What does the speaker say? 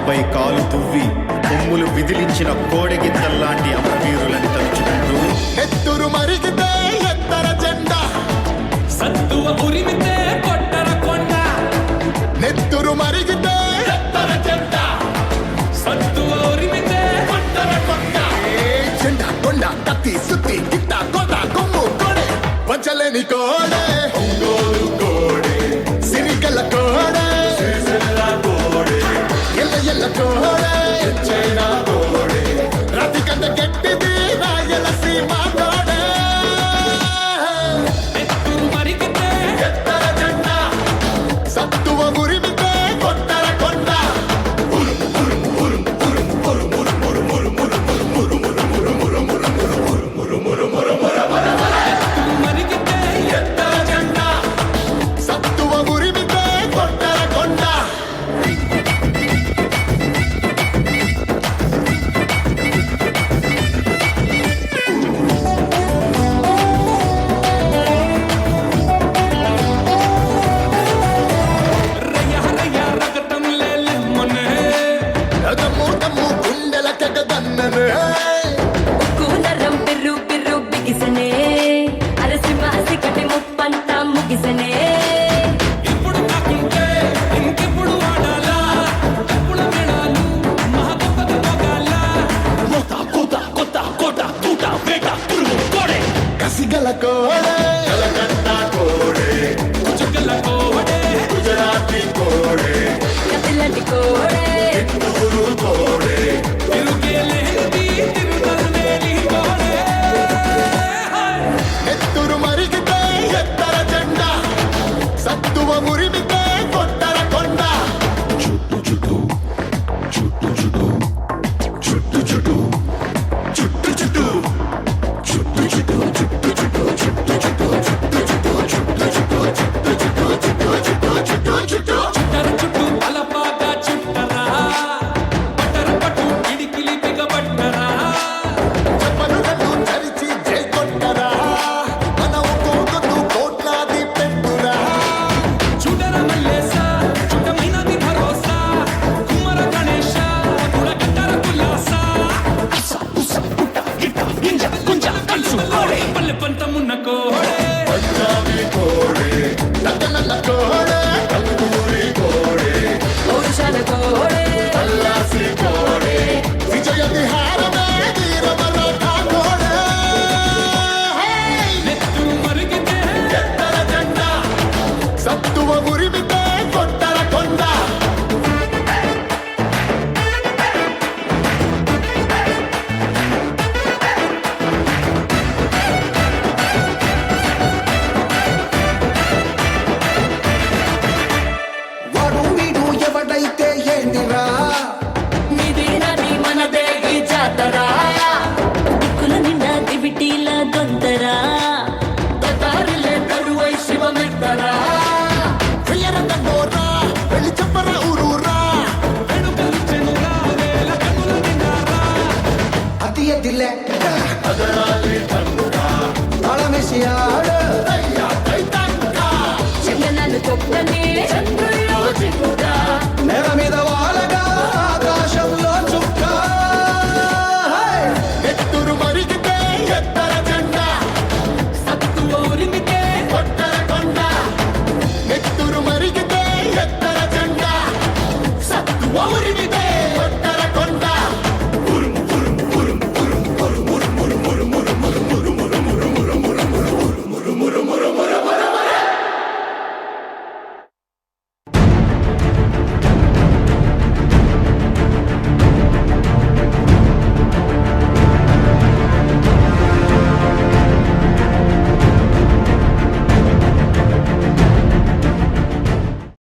కాలుపై కాలు తువ్వి కొమ్ములు విదిలించిన కోడెగిత్తల్లాంటి అమరవీరులని తలుచుకుంటూ ఎత్తురు మరిగితే ఎత్తర జెండా, సత్తువ ఉరిమితే కొట్టర కొండ. నెత్తురు మరిగితే ఎత్తర జెండా, సత్తువ ఉరిమితే కొట్టర కొండ. జెండా కొండ కత్తి సుత్తి గిట్ట కోట కొమ్ము కోడే, పంచలేని కోడే ఒంగోలు కోడే, సిరిగల కోడే ఎల్ల ఎల్ల కోడే, చైనా కోడే, రతి కంట గట్టిది రాయలసీమ కోడే. ఎత్తురు మరిగితే ఎత్తర జెండా, సత్తు